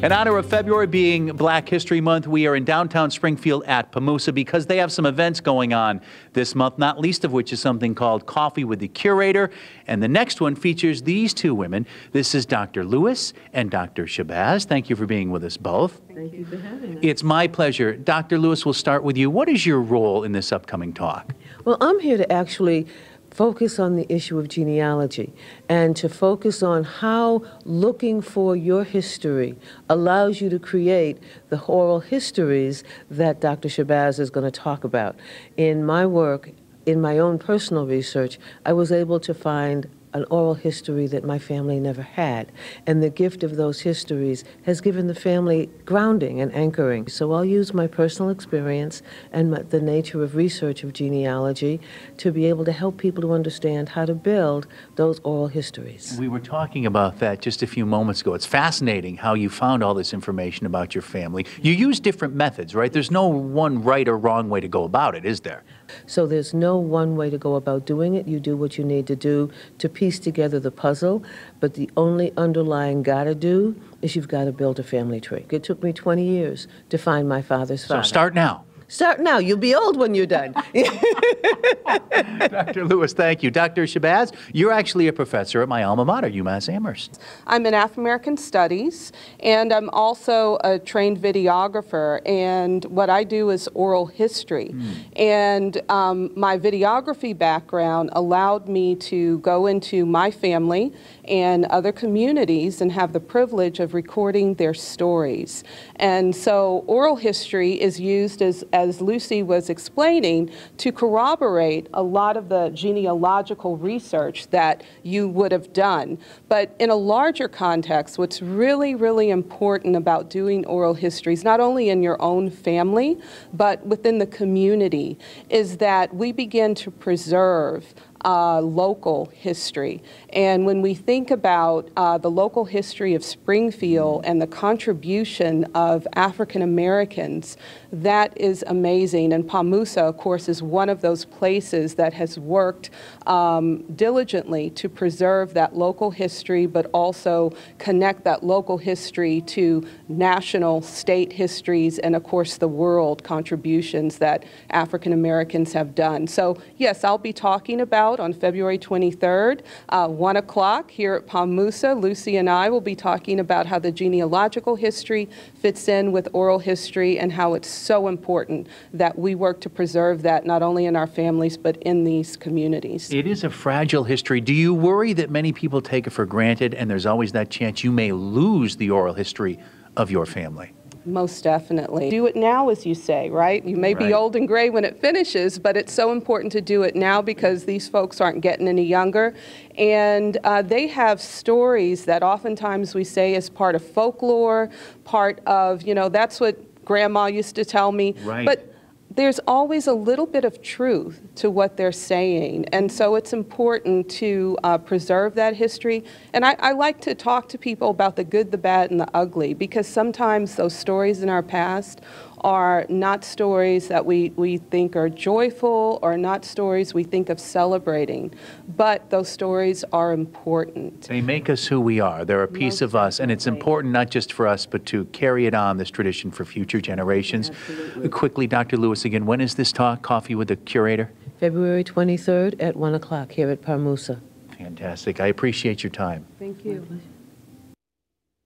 In honor of February being Black History Month, we are in downtown Springfield at Pamusa because they have some events going on this month, not least of which is something called Coffee with the Curator. And the next one features these two women. This is Dr. Lewis and Dr. Shabazz. Thank you for being with us both. Thank you for having us. It's my pleasure. Dr. Lewis, we'll start with you. What is your role in this upcoming talk? Well, I'm here to actually focus on the issue of genealogy and to focus on how looking for your history allows you to create the oral histories that Dr. Shabazz is going to talk about. In my work, in my own personal research, I was able to find an oral history that my family never had. And the gift of those histories has given the family grounding and anchoring. So I'll use my personal experience and the nature of research of genealogy to be able to help people to understand how to build those oral histories. We were talking about that just a few moments ago. It's fascinating how you found all this information about your family. You use different methods, right? There's no one right or wrong way to go about it, is there? So there's no one way to go about doing it. You do what you need to do to piece together the puzzle, but the only underlying gotta do is you've got to build a family tree. It took me 20 years to find my father's father. So start now. Start now. You'll be old when you're done. Dr. Lewis, thank you. Dr. Shabazz, you're actually a professor at my alma mater, UMass Amherst. I'm in Afro-American Studies, and I'm also a trained videographer, and what I do is oral history. And my videography background allowed me to go into my family and other communities and have the privilege of recording their stories. And so oral history is used as Lucy was explaining, to corroborate a lot of the genealogical research that you would have done. But in a larger context, what's really, really important about doing oral histories, not only in your own family, but within the community, is that we begin to preserve local history. And when we think about the local history of Springfield and the contribution of African Americans, that is amazing. And Pamusa, of course, is one of those places that has worked diligently to preserve that local history, but also connect that local history to national, state histories, and of course the world contributions that African Americans have done. So yes, I'll be talking about on February 23rd, 1 o'clock here at Pamusa. Lucy and I will be talking about how the genealogical history fits in with oral history and how it's so important that we work to preserve that not only in our families but in these communities. It is a fragile history. Do you worry that many people take it for granted and there's always that chance you may lose the oral history of your family? Most definitely. Do it now, as you say, right? You may be old and gray when it finishes, but it's so important to do it now because these folks aren't getting any younger. And they have stories that oftentimes we say is part of folklore, part of, you know, that's what Grandma used to tell me. Right. But there's always a little bit of truth to what they're saying. And so it's important to preserve that history. And I like to talk to people about the good, the bad, and the ugly, because sometimes those stories in our past are not stories that we think are joyful or not stories we think of celebrating, but those stories are important. They make us who we are. They're a piece of us, and it's important not just for us, but to carry it on, this tradition, for future generations. Absolutely. Quickly, Dr. Lewis, again, when is this talk, Coffee with the Curator? February 23rd at 1 o'clock here at Pamusa. Fantastic. I appreciate your time. Thank you.